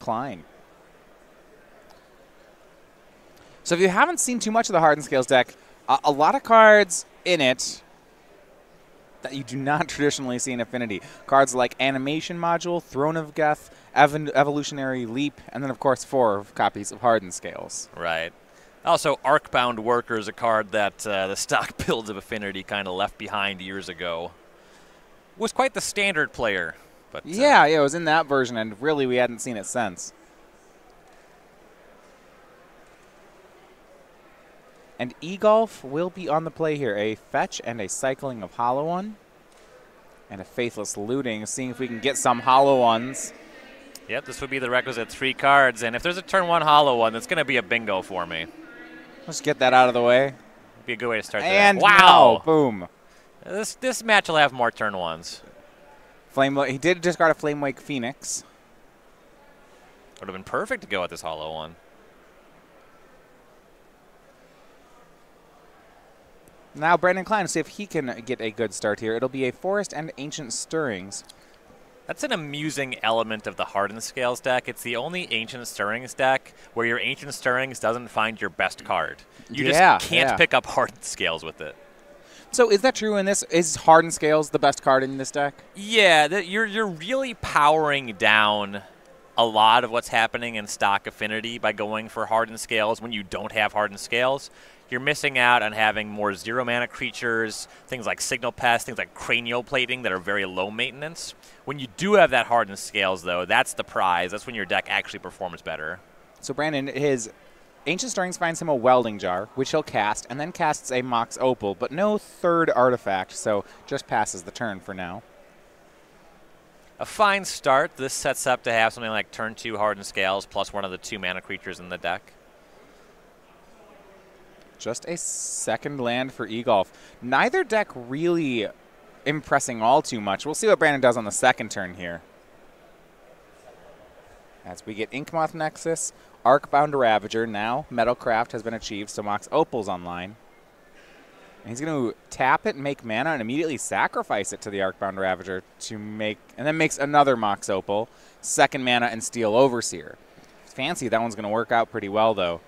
Cline. So if you haven't seen too much of the Hardened Scales deck, a lot of cards in it that you do not traditionally see in Affinity. Cards like Animation Module, Throne of Geth, Evolutionary Leap, and then, of course, 4 copies of Hardened Scales. Right. Also, Arcbound Worker is a card that the stock builds of Affinity kind of left behind years ago. Was quite the standard player. But yeah, it was in that version, and really we hadn't seen it since. And Egolf will be on the play here. A fetch and a cycling of Hollow One. And a Faithless Looting, seeing if we can get some Hollow Ones. Yep, this would be the requisite 3 cards. And if there's a turn 1 Hollow One, that's going to be a bingo for me. Let's get that out of the way. Be a good way to start and that. Wow! No, boom. This match will have more turn 1s. He did discard a Flamewake Phoenix. Would have been perfect to go with this Hollow One. Now Brandon Cline, see if he can get a good start here. It'll be a Forest and Ancient Stirrings. That's an amusing element of the Hardened Scales deck. It's the only Ancient Stirrings deck where your Ancient Stirrings doesn't find your best card. You just can't pick up Hardened Scales with it. So is that true in this? Is Hardened Scales the best card in this deck? Yeah, you're really powering down a lot of what's happening in stock Affinity by going for Hardened Scales when you don't have Hardened Scales. You're missing out on having more 0-mana creatures, things like Signal Pest, things like Cranial Plating that are very low maintenance. When you do have that Hardened Scales, though, that's the prize. That's when your deck actually performs better. So Brandon, his Ancient Stirrings finds him a Welding Jar, which he'll cast, and then casts a Mox Opal, but no third artifact, so just passes the turn for now. A fine start. This sets up to have something like turn 2 Hardened Scales plus one of the 2-mana creatures in the deck. Just a second land for Egolf. Neither deck really impressing all too much. We'll see what Brandon does on the second turn here. As we get Inkmoth Nexus, Arcbound Ravager. Now Metalcraft has been achieved, so Mox Opal's online. And he's going to tap it and make mana and immediately sacrifice it to the Arcbound Ravager to make, and then makes another Mox Opal, second mana, and Steel Overseer. Fancy, that one's going to work out pretty well, though.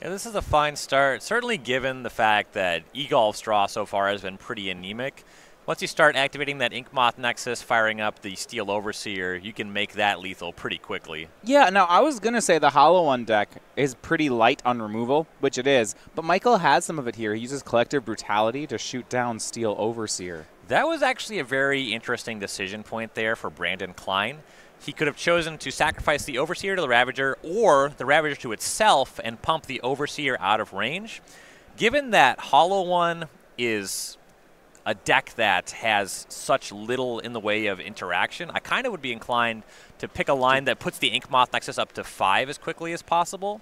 Yeah, this is a fine start, certainly given the fact that Egolf's draw so far has been pretty anemic. Once you start activating that Inkmoth Nexus, firing up the Steel Overseer, you can make that lethal pretty quickly. Yeah, now I was going to say the Hollow One deck is pretty light on removal, which it is, but Michael has some of it here. He uses Collective Brutality to shoot down Steel Overseer. That was actually a very interesting decision point there for Brandon Cline. He could have chosen to sacrifice the Overseer to the Ravager or the Ravager to itself and pump the Overseer out of range. Given that Hollow One is a deck that has such little in the way of interaction, I kind of would be inclined to pick a line that puts the Inkmoth Nexus up to 5 as quickly as possible.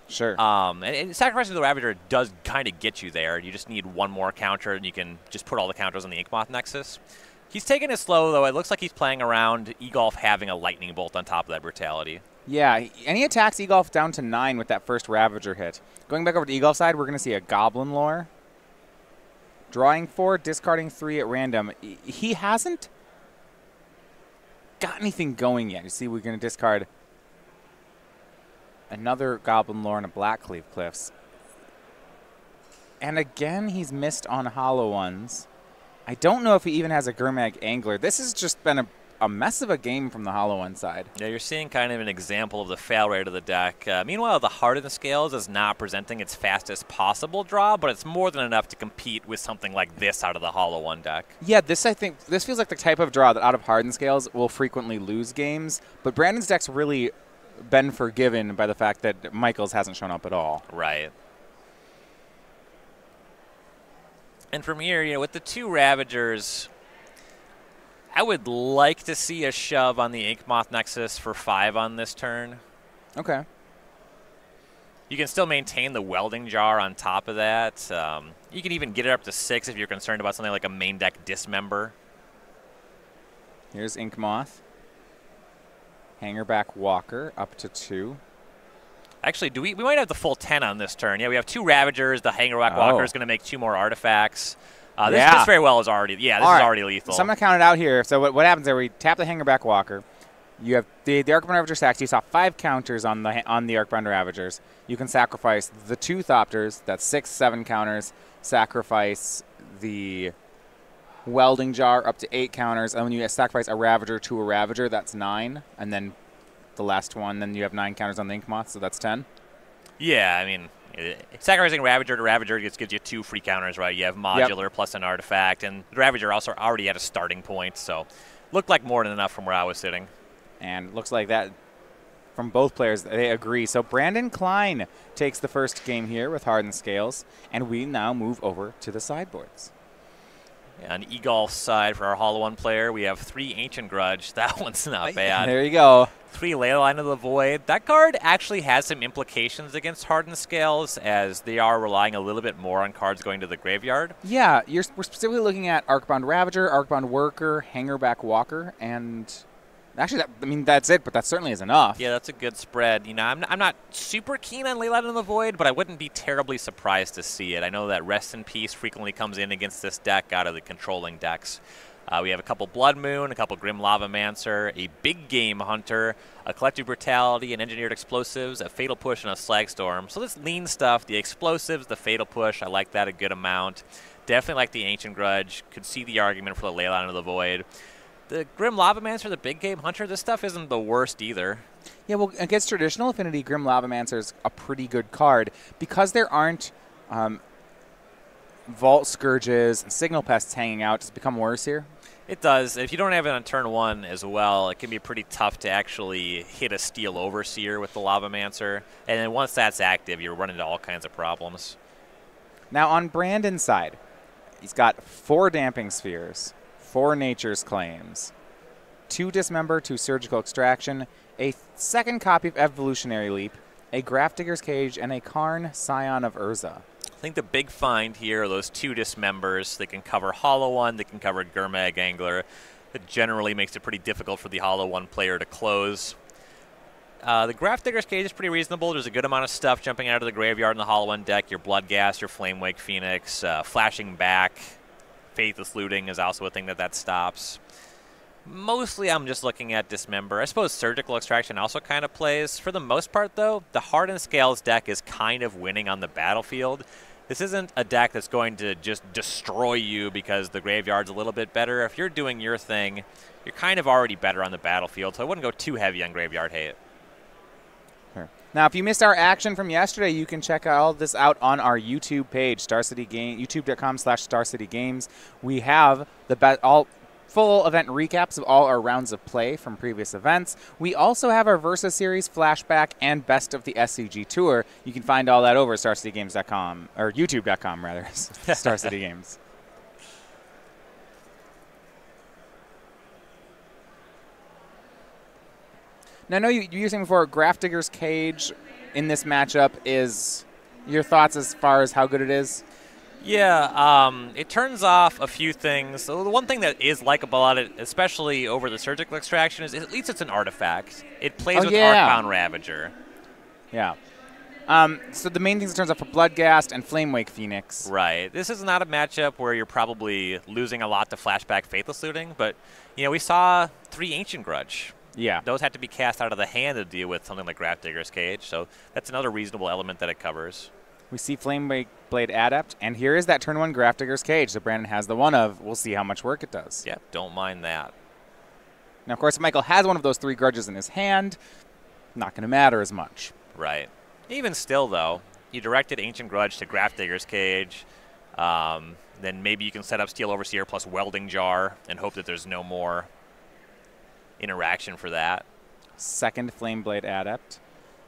Sure. And sacrificing the Ravager does kind of get you there. You just need one more counter, and you can just put all the counters on the Inkmoth Nexus. He's taking it slow, though. It looks like he's playing around Egolf having a Lightning Bolt on top of that Brutality. Yeah, and he attacks Egolf down to 9 with that first Ravager hit. Going back over to Egolf's side, we're going to see a Goblin Lore. Drawing 4, discarding 3 at random. He hasn't got anything going yet. You see, we're going to discard another Goblin Lore and a Blackcleave Cliffs. And again, he's missed on Hollow Ones. I don't know if he even has a Gurmag Angler. This has just been a mess of a game from the Hollow One side. Yeah, you're seeing kind of an example of the fail rate of the deck. Meanwhile, the Hardened Scales is not presenting its fastest possible draw, but it's more than enough to compete with something like this out of the Hollow One deck. Yeah, I think this feels like the type of draw that out of Hardened Scales will frequently lose games, but Brandon's deck's really been forgiven by the fact that Michael's hasn't shown up at all. Right. And from here, with the 2 Ravagers, I would like to see a shove on the Inkmoth Nexus for 5 on this turn. Okay. You can still maintain the Welding Jar on top of that. You can even get it up to 6 if you're concerned about something like a main deck Dismember. Here's Inkmoth. Hangerback Walker up to 2. Actually, we might have the full 10 on this turn. Yeah, we have 2 Ravagers. The Hangerback Walker is going to make 2 more artifacts. This very well is already, this is already lethal. So I'm going to count it out here. So what happens there, we tap the Hangerback Walker. You have the Arcbound Ravager sacks. You saw 5 counters on the Arcbound Ravagers. You can sacrifice the 2 Thopters. That's 6, 7 counters. Sacrifice the Welding Jar up to 8 counters. And when you sacrifice a Ravager to a Ravager, that's 9. And then the last one, then you have 9 counters on the Ink Moth, so that's 10. Yeah, I mean, sacrificing Ravager to Ravager just gives you 2 free counters, right? You have Modular plus an artifact, and the Ravager also already had a starting point, so looked like more than enough from where I was sitting. And looks like that from both players, they agree. So Brandon Cline takes the first game here with Hardened Scales, and we now move over to the sideboards. On Egolf's side, for our Hollow 1 player, we have 3 Ancient Grudge. That one's not bad. There you go. 3 Leyline of the Void. That card actually has some implications against Hardened Scales, as they are relying a little bit more on cards going to the graveyard. Yeah, we're specifically looking at Arcbound Ravager, Arcbound Worker, Hangerback Walker, and actually, that's it, but that certainly is enough. Yeah, that's a good spread. You know, I'm not super keen on Leyline of the Void, but I wouldn't be terribly surprised to see it. I know that Rest in Peace frequently comes in against this deck out of the controlling decks. We have a couple Blood Moon, a couple Grim Lavamancer, a Big Game Hunter, a Collective Brutality, and Engineered Explosives, a Fatal Push, and a Slagstorm. So this lean stuff, the Explosives, the Fatal Push, I like that a good amount. Definitely like the Ancient Grudge. Could see the argument for the Leyline of the Void. The Grim Lavamancer, the Big Game Hunter, this stuff isn't the worst either. Yeah, well, against traditional Affinity, Grim Lavamancer is a pretty good card. Because there aren't Vault Scourges and Signal Pests hanging out, does it become worse here? It does. If you don't have it on turn 1 as well, it can be pretty tough to actually hit a Steel Overseer with the Lavamancer. And then once that's active, you're running into all kinds of problems. Now on Brandon's side, he's got 4 Damping Spheres, 4 Nature's Claims, 2 Dismember, 2 Surgical Extraction, a second copy of Evolutionary Leap, a Grafdigger's Cage, and a Karn, Scion of Urza. I think the big find here are those 2 Dismembers. They can cover Hollow 1, they can cover Gurmag Angler. It generally makes it pretty difficult for the Hollow 1 player to close. The Grafdigger's Cage is pretty reasonable. There's a good amount of stuff jumping out of the graveyard in the Hollow 1 deck. Your Bloodghast, your Flamewake Phoenix, Flashing Back, Faithless Looting is also a thing that stops. Mostly I'm just looking at Dismember. I suppose Surgical Extraction also kind of plays. For the most part, though, the Hardened Scales deck is kind of winning on the battlefield. This isn't a deck that's going to just destroy you because the graveyard's a little bit better. If you're doing your thing, you're kind of already better on the battlefield, so I wouldn't go too heavy on Graveyard Hate. Sure. Now, if you missed our action from yesterday, you can check all this out on our YouTube page, youtube.com/StarCityGames. We have all full event recaps of all our rounds of play from previous events. We also have our Versus Series flashback and Best of the SCG Tour. You can find all that over at StarCityGames.com, or YouTube.com rather, Star City Games. Now, I know you were saying before, Grafdigger's Cage in this matchup is your thoughts as far as how good it is? Yeah, it turns off a few things. So the one thing that is likable about it, especially over the Surgical Extraction, is at least it's an artifact. It plays with Arcbound Ravager. Yeah. So the main things it turns off are Bloodghast and Flamewake Phoenix. Right. This is not a matchup where you're probably losing a lot to Flashback Faithless Looting, but you know we saw 3 Ancient Grudge. Yeah. Those had to be cast out of the hand to deal with something like Grafdigger's Cage, so that's another reasonable element that it covers. We see Flamewake Blade Adept, and here is that turn 1 Grafdigger's Cage that Brandon has the one of. We'll see how much work it does. Yeah, don't mind that. Now, of course, Michael has one of those 3 grudges in his hand. Not going to matter as much. Right. Even still, though, you directed Ancient Grudge to Grafdigger's Cage. Then maybe you can set up Steel Overseer plus Welding Jar and hope that there's no more interaction for that. Second Flameblade Adept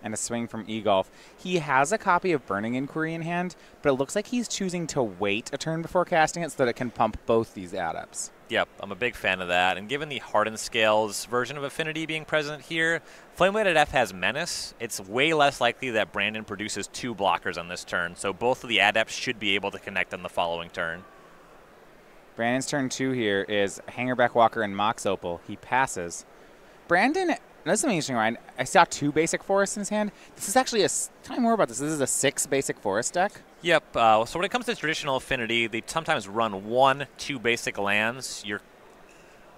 and a swing from Egolf. He has a copy of Burning Inquiry in hand, but it looks like he's choosing to wait a turn before casting it so that it can pump both these adepts. Yep, I'm a big fan of that. And given the Hardened Scales version of Affinity being present here, Flamewake Adept has Menace. It's way less likely that Brandon produces 2 blockers on this turn, so both of the adepts should be able to connect on the following turn. Brandon's turn 2 here is Hangerback Walker and Mox Opal. He passes. Brandon, this is something interesting, Ryan. I saw 2 basic forests in his hand. This is actually tell me more about this. This is a 6 basic forest deck? Yep. So when it comes to traditional Affinity, they sometimes run 1, 2 basic lands. Your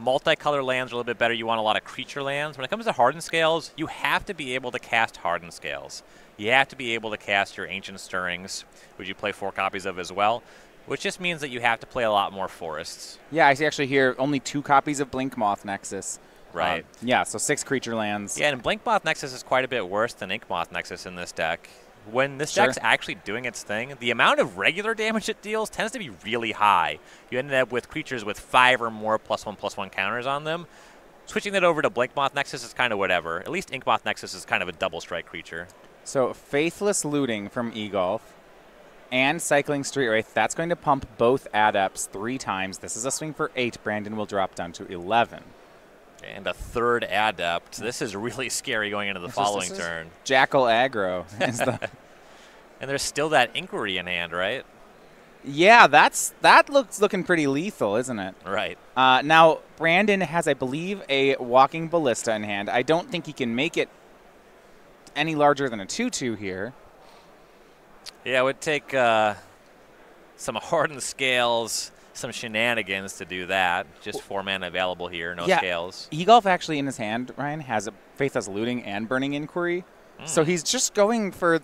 Multicolor lands are a little bit better. You want a lot of creature lands. When it comes to Hardened Scales, you have to be able to cast Hardened Scales. You have to be able to cast your Ancient Stirrings, which you play 4 copies of as well, which just means that you have to play a lot more forests. Yeah, I see actually here only 2 copies of Blinkmoth Nexus. Right. Yeah, so 6 creature lands. Yeah, and Blinkmoth Nexus is quite a bit worse than Inkmoth Nexus in this deck. When this deck's actually doing its thing, the amount of regular damage it deals tends to be really high. You end up with creatures with 5 or more +1/+1 counters on them. Switching that over to Blinkmoth Nexus is kind of whatever. At least Inkmoth Nexus is kind of a double strike creature. So Faithless Looting from Egolf and Cycling Street Wraith, that's going to pump both Adepts 3 times. This is a swing for 8. Brandon will drop down to 11. And a 3rd Adept. This is really scary going into the following turn. Jackal aggro. And there's still that Inquiry in hand, right? Yeah, that looks looking pretty lethal, isn't it? Right. Now, Brandon has, I believe, a Walking Ballista in hand. I don't think he can make it any larger than a 2/2 here. Yeah, it would take some Hardened Scales, some shenanigans to do that. Just 4 mana available here, no scales. Egolf actually in his hand, Ryan, has a Faithless Looting and Burning Inquiry. So he's just going for,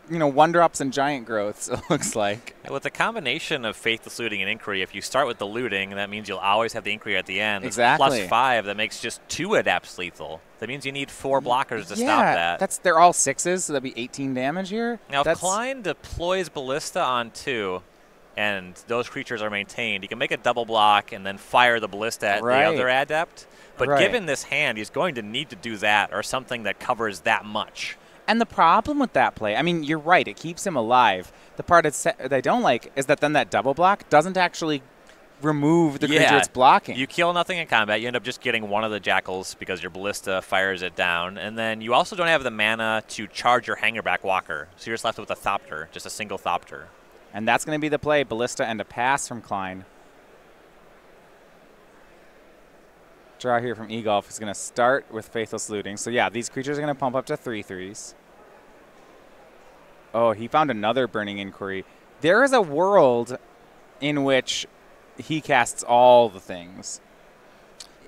1-drops and giant growths, it looks like. With the combination of Faithless Looting and Inquiry, if you start with the looting, that means you'll always have the Inquiry at the end. Exactly. +5, that makes just 2 Adepts lethal. That means you need 4 blockers to stop that. They're all 6s, so that'd be 18 damage here. Now, if Cline deploys Ballista on 2, and those creatures are maintained, he can make a double block and then fire the Ballista at the other Adept. But given this hand, he's going to need to do that or something that covers that much. And the problem with that play, I mean, you're right, it keeps him alive. The part that I don't like is that then that double block doesn't actually remove the creature it's blocking. You kill nothing in combat. You end up just getting one of the Jackals because your Ballista fires it down. And then you also don't have the mana to charge your Hangerback Walker. So you're just left with a Thopter, just a single Thopter. And that's going to be the play, Ballista and a pass from Cline. Draw here from Egolf is going to start with Faithless Looting. So yeah, these creatures are going to pump up to 3/3s. Oh, he found another Burning Inquiry. There is a world in which he casts all the things.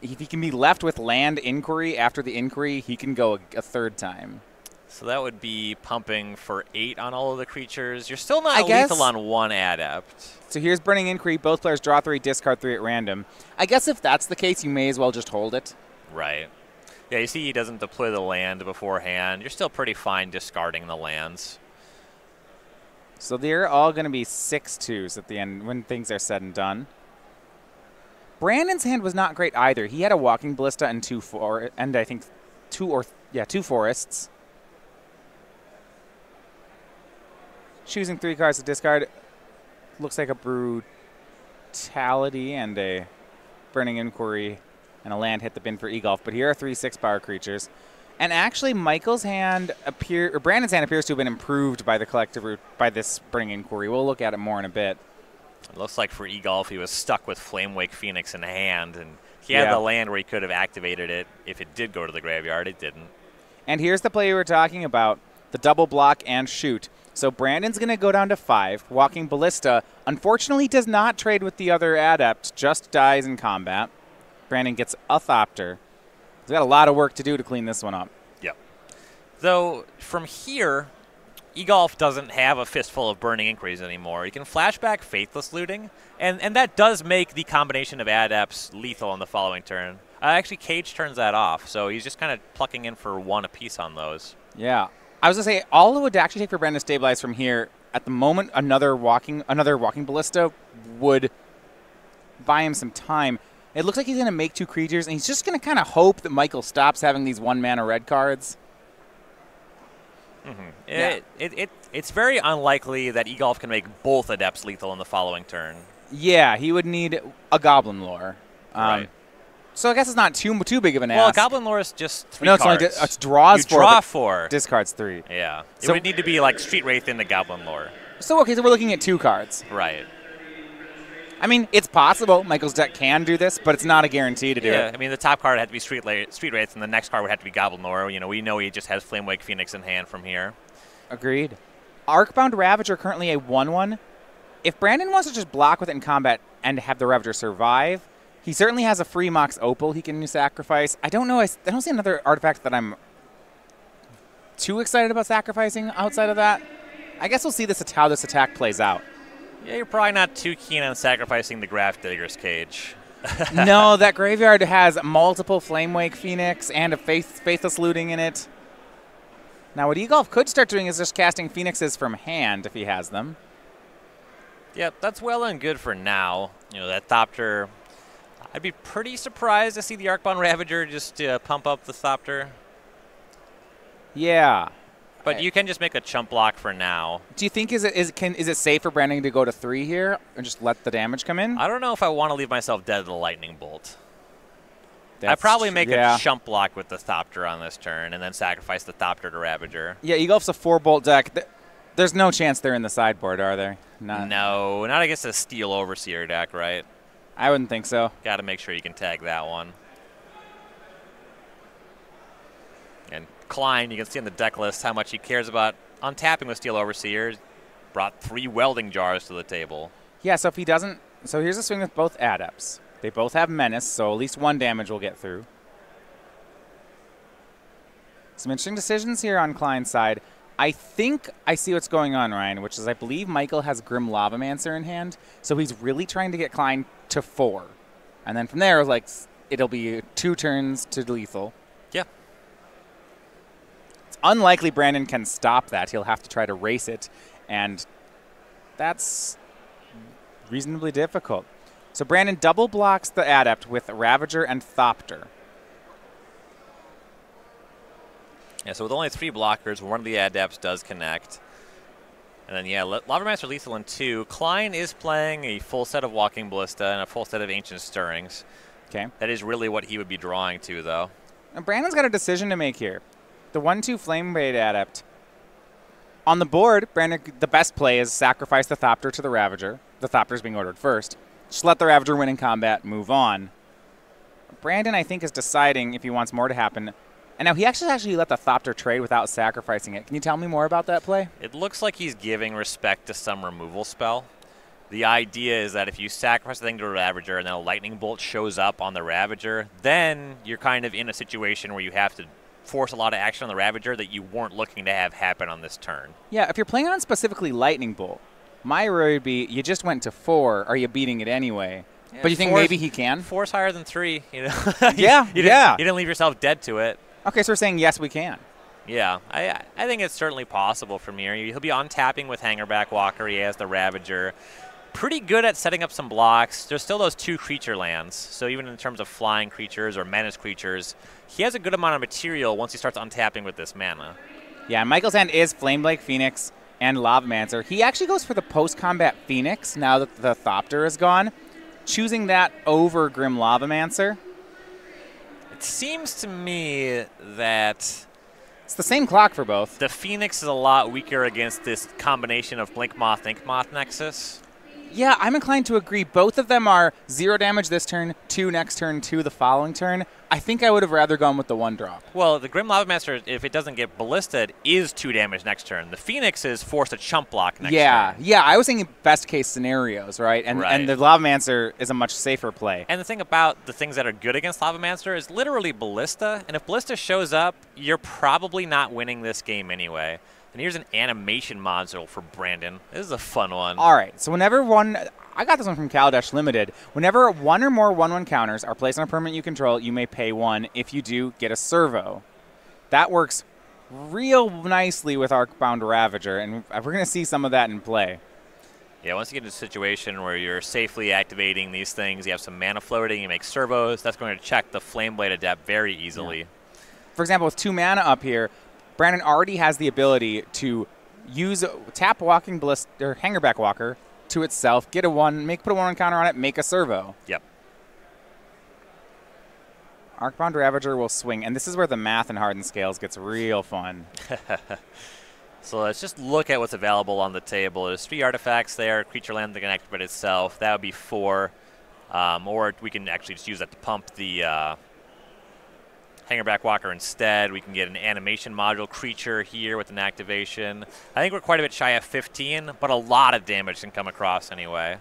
If he can be left with Land Inquiry after the Inquiry, he can go a 3rd time. So that would be pumping for 8 on all of the creatures. You're still not lethal on 1 Adept. So here's Burning Inquiry. Both players draw 3, discard 3 at random. I guess if that's the case, you may as well just hold it. Right. Yeah, you see he doesn't deploy the land beforehand. You're still pretty fine discarding the lands. So they're all going to be 6/2s at the end when things are said and done. Brandon's hand was not great either. He had a Walking Ballista and 2 forests. Choosing 3 cards to discard looks like a Brutality and a Burning Inquiry and a land hit the bin for Egolf. But here are 3 6-power creatures. And actually, Brandon's hand appears to have been improved by the collective by this Burning Inquiry. We'll look at it more in a bit. It looks like for Egolf, he was stuck with Flamewake Phoenix in hand, and he had the land where he could have activated it if it did go to the graveyard. It didn't. And here's the play we were talking about, the double block and shoot. So Brandon's going to go down to 5. Walking Ballista, unfortunately, does not trade with the other Adept, just dies in combat. Brandon gets a Thopter. He's got a lot of work to do to clean this one up. Yep. Though, from here, Egolf doesn't have a fistful of Burning Inquiries anymore. You can flashback Faithless Looting, and that does make the combination of Adepts lethal on the following turn. Actually, Cage turns that off, so he's just kind of plucking in for 1 apiece on those. Yeah. I was going to say, all it would actually take for Brandon to stabilize from here, at the moment, another walking Ballista would buy him some time. It looks like he's going to make 2 creatures, and he's just going to kind of hope that Michael stops having these 1-mana red cards. It's very unlikely that Egolf can make both Adepts lethal in the following turn. Yeah, he would need a Goblin Lore. Right. So I guess it's not too big of an ask. Well, Goblin Lore is just 3 cards. No, it's draws 4. Draw 4. Discards 3. Yeah. So it would need to be like Street Wraith into Goblin Lore. So, okay, so we're looking at 2 cards. Right. I mean, it's possible Michael's deck can do this, but it's not a guarantee to do it. Yeah, I mean, the top card had to be Street Wraith, and the next card would have to be Goblin Lore. We know he just has Flamewake Phoenix in hand from here. Agreed. Arcbound Ravager currently a 1/1. If Brandon wants to just block with it in combat and have the Ravager survive, He certainly has a free Mox Opal he can sacrifice. I don't know. I don't see another artifact that I'm too excited about sacrificing outside of that. I guess we'll see how this attack plays out. Yeah, you're probably not too keen on sacrificing the Graph Digger's Cage. No, that graveyard has multiple Flamewake Phoenix and a Faithless Looting in it. Now, what Egolf could start doing is just casting Phoenixes from hand if he has them. Yep, that's well and good for now. You know, that Thopter, I'd be pretty surprised to see the Arcbound Ravager just pump up the Thopter. Yeah. But you can just make a chump block for now. Do you think is it safe for Brandon to go to 3 here and just let the damage come in? I don't know if I want to leave myself dead to the Lightning Bolt. I'd probably make a chump block with the Thopter on this turn and then sacrifice the Thopter to Ravager. Yeah, Egolf's a 4-bolt deck. There's no chance they're in the sideboard, are there? No, not against a Steel Overseer deck, right? I wouldn't think so. Got to make sure you can tag that one. And Cline, you can see on the deck list how much he cares about untapping with Steel Overseer. Brought 3 Welding Jars to the table. Yeah, so if he doesn't... So here's a swing with both Adepts. They both have Menace, so at least 1 damage will get through. Some interesting decisions here on Cline's side. I think I see what's going on, Ryan, which is I believe Michael has Grim Lavamancer in hand, so he's really trying to get Cline to 4. And then from there, like, it'll be 2 turns to lethal. Yeah. It's unlikely Brandon can stop that. He'll have to try to race it, and that's reasonably difficult. So Brandon double blocks the Adept with Ravager and Thopter. Yeah, so with only 3 blockers, one of the Adepts does connect. And then, yeah, Lavamancer lethal in 2. Cline is playing a full set of Walking Ballista and a full set of Ancient Stirrings. Okay. That is really what he would be drawing to, though. And Brandon's got a decision to make here. The 1/2 Flamebait Adept. On the board, Brandon, the best play is sacrifice the Thopter to the Ravager. The Thopter's being ordered first. Just let the Ravager win in combat, move on. Brandon, I think, is deciding if he wants more to happen. And now he actually let the Thopter trade without sacrificing it. Can you tell me more about that play? It looks like he's giving respect to some removal spell. The idea is that if you sacrifice the thing to a Ravager and then a Lightning Bolt shows up on the Ravager, then you're kind of in a situation where you have to force a lot of action on the Ravager that you weren't looking to have happen on this turn. Yeah, if you're playing on specifically Lightning Bolt, my worry would be you just went to 4. Are you beating it anyway? Yeah, but you think maybe he can? 4's higher than 3. You know? You didn't leave yourself dead to it. Okay, so we're saying yes, we can. Yeah, I think it's certainly possible from here. He'll be on-tapping with Hangerback Walker. He has the Ravager. Pretty good at setting up some blocks. There's still those 2 creature lands. So even in terms of flying creatures or menace creatures, he has a good amount of material once he starts untapping with this mana. Yeah, and Michael's hand is Flameblade Phoenix and Lavamancer. He actually goes for the post-combat Phoenix now that the Thopter is gone, choosing that over Grim Lavamancer. It seems to me that it's the same clock for both. The Phoenix is a lot weaker against this combination of Blink Moth, Ink Moth Nexus. Yeah, I'm inclined to agree. Both of them are 0 damage this turn, 2 next turn, 2 the following turn. I think I would have rather gone with the 1-drop. Well, the Grim Lavamancer, if it doesn't get ballisted, is 2 damage next turn. The Phoenix is forced to chump block next turn. Yeah, I was thinking best case scenarios, right? And the Lavamancer is a much safer play. And the thing about the things that are good against Lavamancer is literally Ballista. And if Ballista shows up, you're probably not winning this game anyway. And here's an animation module for Brandon. This is a fun one. All right, so whenever I got this one from Kaladesh Limited. Whenever 1 or more 1/1 counters are placed on a permanent you control, you may pay 1. If you do, get a servo. That works real nicely with Arcbound Ravager, and we're going to see some of that in play. Yeah, once you get into a situation where you're safely activating these things, you have some mana floating, you make servos, that's going to check the Flameblade Adept very easily. Yeah. For example, with 2 mana up here, Brandon already has the ability to tap Walking Ballista or Hangerback Walker to itself, get a 1, put a 1 counter on it, make a servo. Yep. Arcbound Ravager will swing, and this is where the math and hardened scales gets real fun. So let's just look at what's available on the table. There's 3 artifacts there, creature land that can activate itself. That would be 4. Or we can actually just use that to pump the Hangerback Walker instead. We can get an animation module creature here with an activation. I think we're quite a bit shy of 15, but a lot of damage can come across anyway.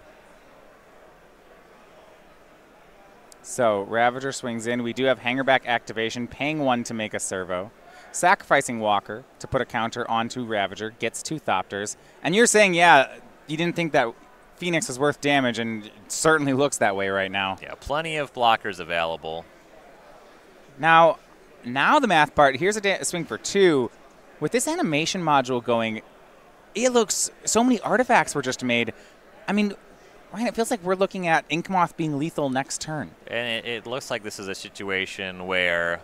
So Ravager swings in. We do have Hangerback activation, paying 1 to make a servo. Sacrificing Walker to put a counter onto Ravager, gets 2 Thopters. And you're saying, yeah, you didn't think that Phoenix was worth damage, and it certainly looks that way right now. Yeah, plenty of blockers available. Now the math part, here's a swing for 2. With this animation module going, it looks, so many artifacts were just made. I mean, Ryan, it feels like we're looking at Inkmoth being lethal next turn. And it looks like this is a situation where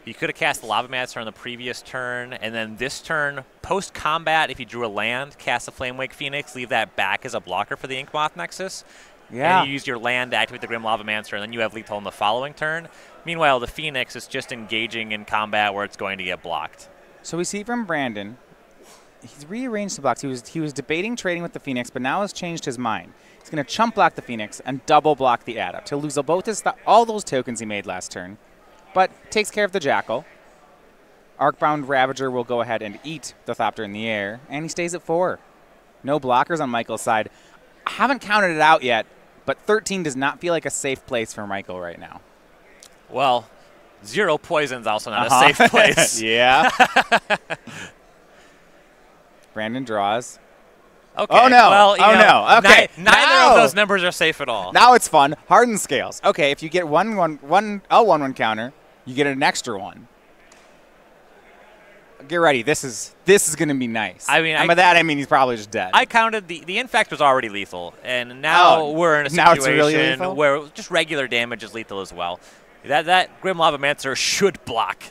you could have cast the Lava Master on the previous turn, and then this turn, post-combat, if you drew a land, cast the Flamewake Phoenix, leave that back as a blocker for the Inkmoth Nexus. Yeah. And you use your land to activate the Grim Lava Mancer, and then you have lethal in the following turn. Meanwhile, the Phoenix is just engaging in combat where it's going to get blocked. So we see from Brandon, he's rearranged the blocks. He was debating trading with the Phoenix, but now has changed his mind. He's going to chump block the Phoenix and double block the Adept. He'll lose all those tokens he made last turn, but takes care of the Jackal. Arcbound Ravager will go ahead and eat the Thopter in the air, and he stays at 4. No blockers on Michael's side. I haven't counted it out yet, but 13 does not feel like a safe place for Michael right now. Well, 0 poison's also not a safe place. Yeah. Brandon draws. Okay. Oh, no. Well, no. Okay. Neither of those numbers are safe at all. Now it's fun. Hardened scales. Okay, if you get a 1/1 counter, you get an extra 1. Get ready. This is going to be nice. I mean, by that I mean he's probably just dead. I counted the Infect was already lethal, and now we're in a situation where just regular damage is lethal as well. That Grim Lava Mancer should block.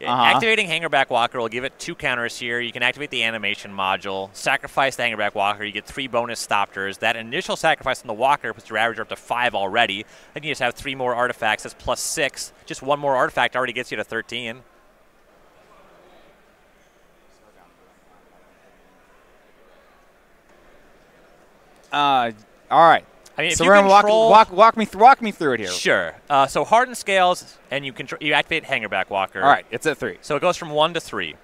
Activating Hangerback Walker will give it 2 counters here. You can activate the animation module, sacrifice the Hangerback Walker. You get 3 bonus Thopters. That initial sacrifice on the Walker puts your Ravager up to 5 already. Then you just have 3 more artifacts. That's plus 6. Just 1 more artifact already gets you to 13. All right. I mean, if so you we're gonna control, walk me through it here. Sure. So Hardened Scales, and you activate Hangerback Walker. All right, it's at 3. So it goes from 1 to 3.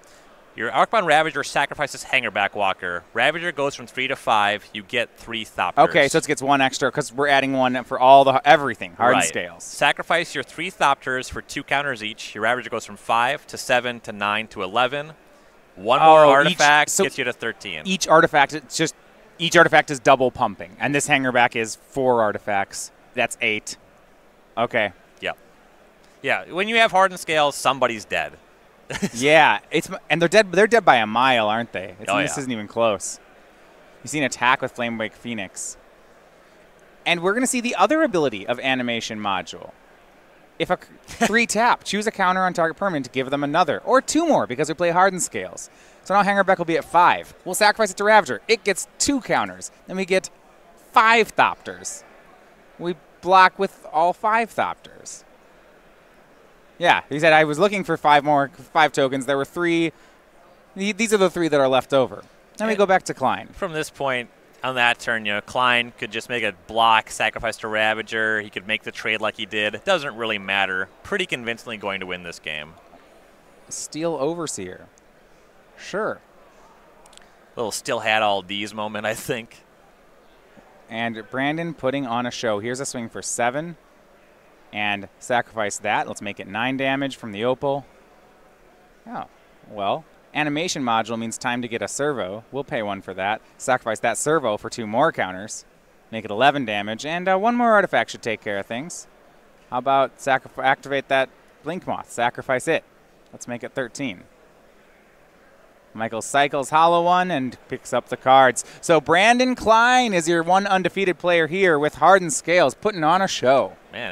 Your Arcbound Ravager sacrifices Hangerback Walker. Ravager goes from 3 to 5. You get 3 Thopters. Okay, so it gets 1 extra because we're adding 1 for everything. Hardened Scales. Sacrifice your 3 Thopters for 2 counters each. Your Ravager goes from 5 to 7 to 9 to 11. 1 more artifact gets you to 13. Each artifact, each artifact is double pumping, and this Hangerback is 4 artifacts. That's 8. Okay. Yep. Yeah. When you have Hardened Scales, somebody's dead. Yeah, and they're dead. They're dead by a mile, aren't they? This isn't even close. You see an attack with Flamewake Phoenix, and we're going to see the other ability of animation module. If a 3 tap, choose a counter on target permanent to give them another, or 2 more because we play Hardened Scales. So now Hangerback will be at 5. We'll sacrifice it to Ravager. It gets 2 counters. Then we get 5 Thopters. We block with all 5 Thopters. Yeah, he said I was looking for 5 tokens. There were 3. These are the 3 that are left over. Then we go back to Cline. From this point on that turn, Cline could just make a block, sacrifice to Ravager. He could make the trade like he did. It doesn't really matter. Pretty convincingly going to win this game. Steel Overseer. Sure. Little still had all these moment, I think. And Brandon putting on a show. Here's a swing for 7. And sacrifice that. Let's make it 9 damage from the Opal. Oh, well. Animation module means time to get a servo. We'll pay 1 for that. Sacrifice that servo for 2 more counters. Make it 11 damage. And 1 more artifact should take care of things. How about activate that Blink Moth? Sacrifice it. Let's make it 13. Michael cycles Hollow One and picks up the cards. So Brandon Cline is your 1 undefeated player here with Hardened Scales, putting on a show. Man.